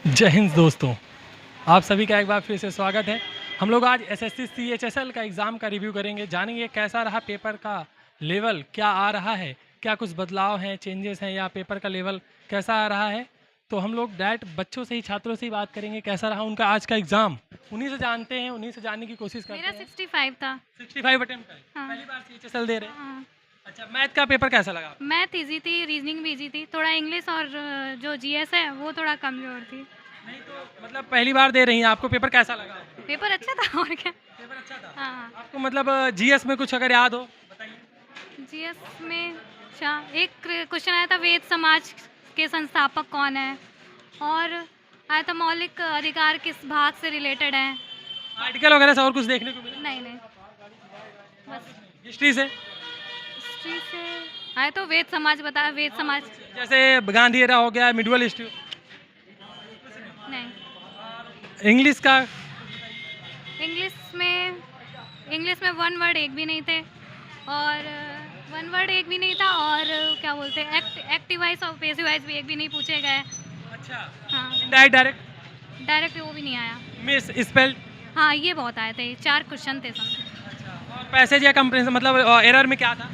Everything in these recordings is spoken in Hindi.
जय हिंद दोस्तों, आप सभी का एक बार फिर से स्वागत है। हम लोग आज एसएससी सीएचएसएल का एग्ज़ाम का रिव्यू करेंगे, जानेंगे कैसा रहा पेपर का लेवल, क्या आ रहा है, क्या कुछ बदलाव हैं, चेंजेस हैं या पेपर का लेवल कैसा आ रहा है। तो हम लोग डायरेक्ट बच्चों से ही, छात्रों से ही बात करेंगे कैसा रहा उनका आज का एग्ज़ाम। उन्हीं से जानते हैं, उन्हीं से जानने की कोशिश करते मेरा हैं। 65 था। 65 अटेम्प्ट है, हाँ। पहली बार सीएचएसएल दे रहे हैं। हाँ। अच्छा, मैथ का पेपर कैसा लगा आपको? मैथ ईजी थी, रीजनिंग भी ईजी थी। थोड़ा इंग्लिश और जो जीएस है वो थोड़ा कमज़ोर थी। नहीं तो मतलब पहली बार दे रही हैं, आपको पेपर कैसा लगा? पेपर अच्छा था और क्या। पेपर अच्छा था। हाँ। आपको मतलब जीएस में कुछ अगर याद हो बताइए। जीएस में अच्छा एक क्वेश्चन आया था, वेद समाज के संस्थापक कौन है, और आया था मौलिक अधिकार किस भाग से रिलेटेड है। आर्टिकल वगैरह से और कुछ देखने को मिला? नहीं नहीं, बस हिस्ट्री से हिस्ट्री से आया तो वेद समाज बताया, वेद समाज। जैसे गांधी एरा हो गया, मिडवल हिस्ट्री। नहीं। इंग्लिश का इंग्लिश में वन वर्ड एक भी नहीं थे, और वन वर्ड एक भी नहीं था, और क्या बोलते हैं एक्टिव वाइज और पेसिव वाइज भी एक भी नहीं पूछे गए। अच्छा, हाँ, इनडायरेक्ट डायरेक्ट डायरेक्ट वो भी नहीं आया। Miss spelled. हाँ, ये बहुत आए थे, 4 क्वेश्चन थे समथिंग। और पैसेज या कंप्रेंशन मतलब एरर में क्या था?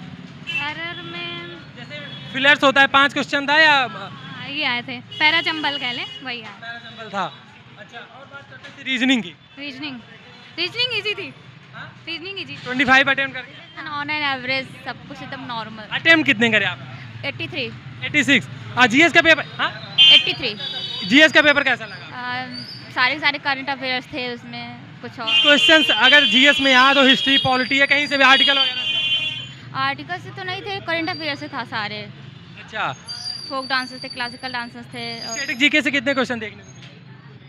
एरर में जैसे फिलर्स होता है, 5 क्वेश्चन था या हाँ, ये आए थे, पैरा चंबल कह लें, वही आया। पैराजंबल था। अच्छा, और बात करते हैं रीजनिंग की। रीजनिंग ईजी थी। हाँ? रीजनिंग ईजी 25 अटेम्प्ट करके ऑन एन एवरेज सब कुछ एकदम नॉर्मल। अटेम्प्ट कितने करे आप? 83। 86। जीएस का पेपर, हाँ 83। जीएस का पेपर कैसा लगा? सारे करंट अफेयर्स थे उसमें, कुछ और क्वेश्चंस अगर जीएस में याद हो, हिस्ट्री पॉलिटी या कहीं से भी आर्टिकल वगैरह से? आर्टिकल से तो नहीं थे, करंट अफेयर से था सारे। अच्छा, फोक डांसेस थे, क्लासिकल डांसेस थे, और स्टैटिक जीके से कितने क्वेश्चन देखने को मिले?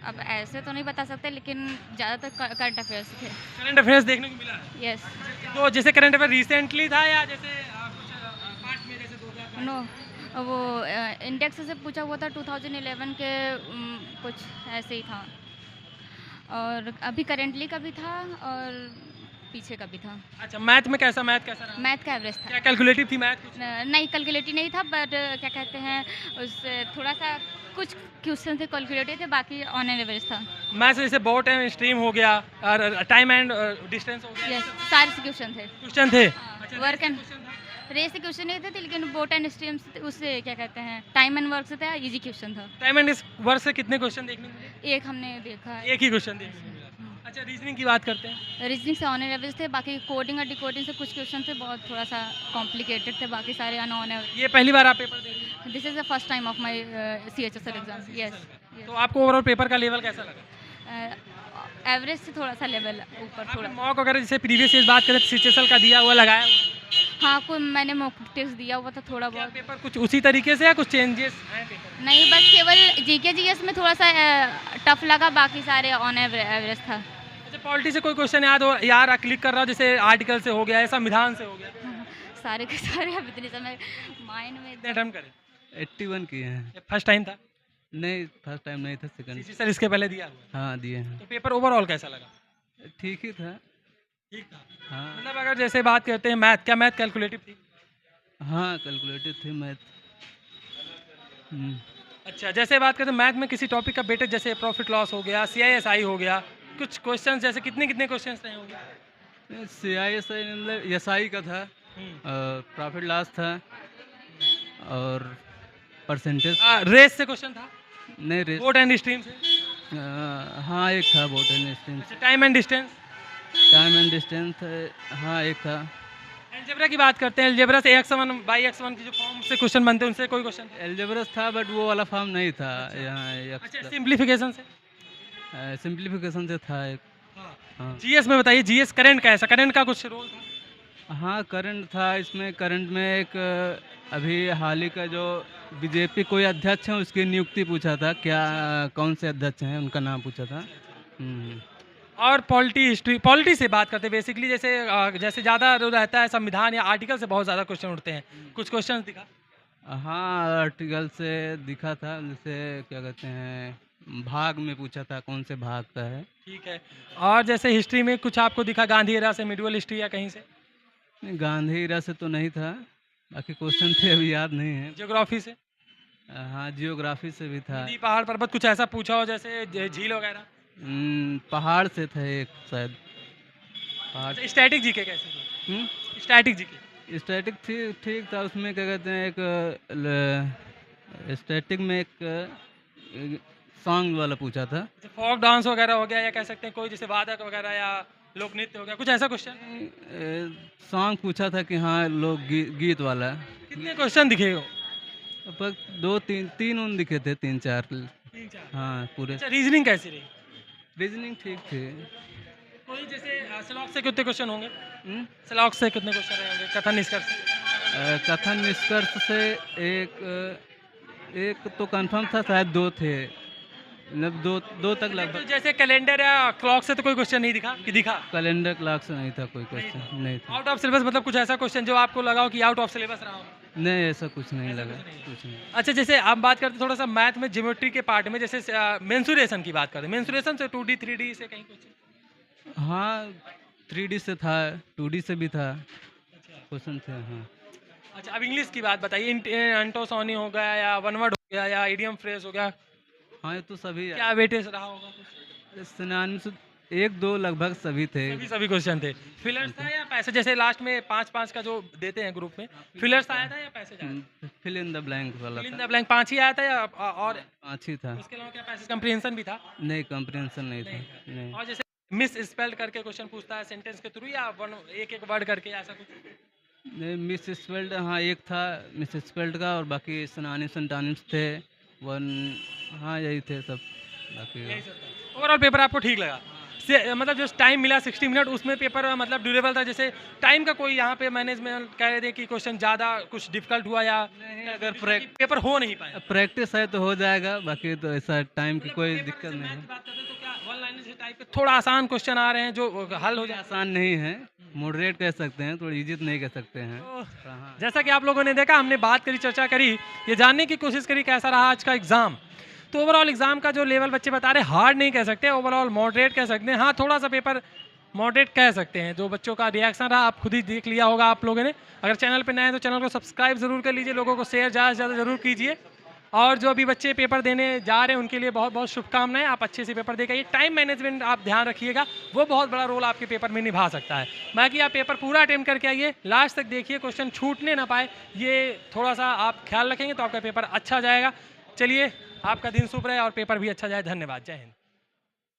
अब ऐसे तो नहीं बता सकते, लेकिन ज़्यादातर करंट अफेयर्स थे। करंट अफेयर्स देखने को मिला? यस। तो जैसे करंट अफेयर रिसेंटली था या जैसे कुछ पास्ट में, जैसे 2000? नो, वो इंडेक्स से पूछा हुआ था 2011 के, कुछ ऐसे ही था, और अभी करेंटली का भी था और पीछे का भी था। अच्छा, मैथ में कैसा, मैथ कैसा रहा? मैथ का एवरेज था। क्या कैलकुलेटिव थी मैथ कुछ? नहीं, कैलकुलेटिव नहीं था, बट क्या कहते हैं, उससे थोड़ा सा कुछ क्वेश्चन थे कैलकुलेटिव थे, बाकी ऑन एन एवरेज था। मैथ से जैसे बोट एंड स्ट्रीम हो गया और टाइम एंड डिस्टेंस हो गया, यस, सारे क्वेश्चन थे। क्वेश्चन थे। वर्क एंड रेस से क्वेश्चन नहीं थे, लेकिन बोट एंड स्ट्रीम उससे क्या कहते हैं, टाइम एंड वर्क से था, इजी क्वेश्चन था। टाइम एंड वर्क से कितने क्वेश्चन देखने को मिले? एक हमने देखा है। एक ही क्वेश्चन देखने को मिला। अच्छा, रीजनिंग की बात करते हैं। रीजनिंग से ऑन एवरेज थे, बाकी कोडिंग और डिकोडिंग से कुछ क्वेश्चन थे, बहुत थोड़ा सा कॉम्प्लिकेटेड थे, बाकी सारे अनऑन एवरेज। ये पहली बार आप पेपर दे रहे हैं? This is the first time of my CHSL exam. Yes. तो आपको ओवरऑल पेपर का लेवल कैसा लगा? एवरेज से थोड़ा सा लेवल ऊपर थोड़ा। मॉक वगैरह जैसे प्रीवियस ईयर बात करें, सीएचएसएल का दिया हुआ लगाया हुआ? हाँ, कोई मैंने मॉक टेस्ट दिया हुआ था थोड़ा क्या बहुत। पेपर कुछ उसी तरीके से या कुछ चेंजेस हैं पेपर? नहीं, बस केवल जीके जीएस में थोड़ा सा टफ लगा, बाकी सारे ऑन एवरेज था। अच्छा, पॉलिटी से कोई क्वेश्चन याद हो यार, क्लिक कर रहा हो, जैसे आर्टिकल से हो गया या संविधान से हो गया? सारे के सारे अब इतने समय माइंड में। कितने अटेम्प्ट करे? 81 किए हैं। ये फर्स्ट टाइम था? नहीं, फर्स्ट टाइम नहीं था, सेकंड। सीएचएसएल इसके पहले दिया हुआ? हाँ, दिए हैं। तो पेपर ओवरऑल कैसा लगा? ठीक ही था। ठीक था। हाँ। मतलब अगर जैसे बात करते हैं मैथ, क्या मैथ कैलकुलेटिव थी? हाँ, कैलकुलेटेड थे मैथ। अच्छा, जैसे बात करते हैं मैथ में किसी टॉपिक का बेटे, जैसे प्रॉफिट लॉस हो गया, सीआईएसआई हो गया, कुछ क्वेश्चंस जैसे कितने कितने क्वेश्चंस रहे होंगे? CISI मतलब SI का था, प्रॉफिट लॉस था, और परसेंटेज। रेस से क्वेश्चन था? नहीं, रेस। बोट एंड स्ट्रीम से? हाँ, एक था बोट एंड डिस्टेंस। अच्छा, time and distance? Time and distance, हाँ एक था। अलजेब्रा की बात करते हैं, अलजेब्रा से x1 बाई x1 की जो फॉर्म से क्वेश्चन बनते हैं, उनसे कोई क्वेश्चन? एल्जेब्रस था, बट वो वाला फॉर्म नहीं था। अच्छा, सिंप्लीफिकेशन से? सिंप्लीफिकेशन से था एक। हाँ। जीएस में बताइए, जीएस करंट का ऐसा, करंट का कुछ रोल था? हाँ, करंट था इसमें। करंट में एक अभी हाल ही का जो बीजेपी कोई अध्यक्ष हैं, उसकी नियुक्ति पूछा था, क्या कौन से अध्यक्ष हैं उनका नाम पूछा था। और पॉलिटी, हिस्ट्री, पॉलिटी से बात करते हैं बेसिकली, जैसे जैसे ज़्यादा रहता है संविधान या आर्टिकल से बहुत ज़्यादा क्वेश्चन उठते हैं, कुछ क्वेश्चन दिखा? हाँ, आर्टिकल से दिखा था, जैसे क्या कहते हैं, भाग में पूछा था, कौन से भाग का है। ठीक है। और जैसे हिस्ट्री में कुछ आपको दिखा, गांधी एरा से, मिडवल हिस्ट्री या कहीं से? नहीं, गांधी एरा से तो नहीं था, बाकी क्वेश्चन थे, अभी याद नहीं है। ज्योग्राफी से? हाँ, जियोग्राफी से भी था। नदी, पहाड़, पर्वत कुछ ऐसा पूछा हो जैसे झील वगैरह? पहाड़ से था एक शायद। पहाड़। अच्छा, स्टैटिक जीके कैसी थी? हम्म, स्टैटिक जीके। स्टैटिक ठीक ठीक था। उसमें क्या कहते हैं, स्टैटिक में एक सॉन्ग वाला पूछा था। अच्छा, फोक डांस वगैरह हो गया, या कह सकते हैं कोई जैसे वादक वगैरह या लोक नृत्य हो गया, कुछ ऐसा क्वेश्चन? सॉन्ग पूछा था कि हाँ, गीत वाला। कितने क्वेश्चन दिखे हो? लगभग दो तीन तीन उन दिखे थे, 3-4। 3-4। हाँ, पूरे। अच्छा, रीजनिंग कैसी रही? रीजनिंग ठीक थे। कोई जैसे स्लॉग से कितने क्वेश्चन होंगे? हम्म? स्लॉग से कितने क्वेश्चन रहे होंगे, कथन निष्कर्ष से? कथन निष्कर्ष से एक तो कंफर्म था, शायद 2 थे। मतलब दो तक तो लगभग। जैसे कैलेंडर या क्लॉक से तो कोई क्वेश्चन नहीं दिखा कि दिखा? कैलेंडर क्लास से नहीं था कोई क्वेश्चन, नहीं था। आउट ऑफ सिलेबस मतलब कुछ ऐसा क्वेश्चन जो आपको लगा हो कि आउट ऑफ सिलेबस रहा हो? नहीं, ऐसा कुछ नहीं ऐसा लगा, कुछ नहीं है। कुछ नहीं। अच्छा, जैसे आप बात करते थोड़ा सा मैथ में ज्योमेट्री के पार्ट में, जैसे मेंसुरेशन की बात करते हैं, मेंसुरेशन से 2D 3D से कहीं कुछ? हाँ, 3D से था, 2D से भी था, अच्छा। क्वेश्चन थे। हाँ। अच्छा, अब इंग्लिश की बात बताइए, एंटोसोनी हो गया या वन वर्ड हो गया या इडियम फ्रेज हो गया, हाँ, ये तो सभी क्या वेटेज रहा होगा कुछ? सिनोनिम्स 1-2 लगभग सभी थे। सभी क्वेश्चन थे। फिलर्स था या पैसे, जैसे लास्ट में 5-5 का जो देते हैं ग्रुप में, फिलर्स आया था या पैसे आया? फिल इन द ब्लैंक वाला फिल इन था। द ब्लैंक 5 ही आया था या और 5 ही था। उसके अलावा क्या पैसेज कंप्रीहेंशन भी था? नहीं, कंप्रीहेंशन नहीं था। नहीं। और जैसे मिस स्पेल्ड करके क्वेश्चन पूछता है सेंटेंस के थ्रू, या एक वर्ड करके, ऐसा कुछ? नहीं, मिस स्पेल्ड, हाँ, एक था मिस स्पेल्ड का, और बाकी सिनोनिम्स थे 1। हाँ, यही थे सब बाकी। ओवरऑल पेपर आपको ठीक लगा? मतलब जो टाइम मिला 60 मिनट, उसमें पेपर मतलब ड्यूरेबल था? जैसे टाइम का कोई यहाँ पे मैनेजमेंट कह रहे थे कि क्वेश्चन ज़्यादा कुछ डिफिकल्ट हुआ, या अगर पेपर हो नहीं पाया? प्रैक्टिस है तो हो जाएगा, बाकी तो ऐसा टाइम की कोई दिक्कत नहीं है। बात करते हैं तो क्या वन लाइनर से टाइप के थोड़ा आसान क्वेश्चन आ रहे हैं जो हल हो जाए? आसान नहीं है, मॉडरेट कह सकते हैं, थोड़ी इजी नहीं कह सकते हैं। तो हाँ। जैसा कि आप लोगों ने देखा, हमने बात करी, चर्चा करी, ये जानने की कोशिश करी कैसा रहा आज का एग्जाम। तो ओवरऑल एग्जाम का जो लेवल बच्चे बता रहे, हार्ड नहीं कह सकते, ओवरऑल मॉडरेट कह सकते हैं। हाँ, थोड़ा सा पेपर मॉडरेट कह सकते हैं। जो बच्चों का रिएक्शन रहा आप खुद ही देख लिया होगा आप लोगों ने। अगर चैनल पे नए हैं तो चैनल को सब्सक्राइब जरूर कर लीजिए, लोगों को शेयर ज़्यादा से ज़्यादा जरूर कीजिए। और जो अभी बच्चे पेपर देने जा रहे हैं उनके लिए बहुत बहुत शुभकामनाएं। आप अच्छे से पेपर देकर, टाइम मैनेजमेंट आप ध्यान रखिएगा, वो बहुत बड़ा रोल आपके पेपर में निभा सकता है। बाकी आप पेपर पूरा अटेम्प्ट करके आइए, लास्ट तक देखिए, क्वेश्चन छूटने ना पाए, ये थोड़ा सा आप ख्याल रखेंगे तो आपका पेपर अच्छा जाएगा। चलिए, आपका दिन शुभ रहे और पेपर भी अच्छा जाए। धन्यवाद। जय हिंद।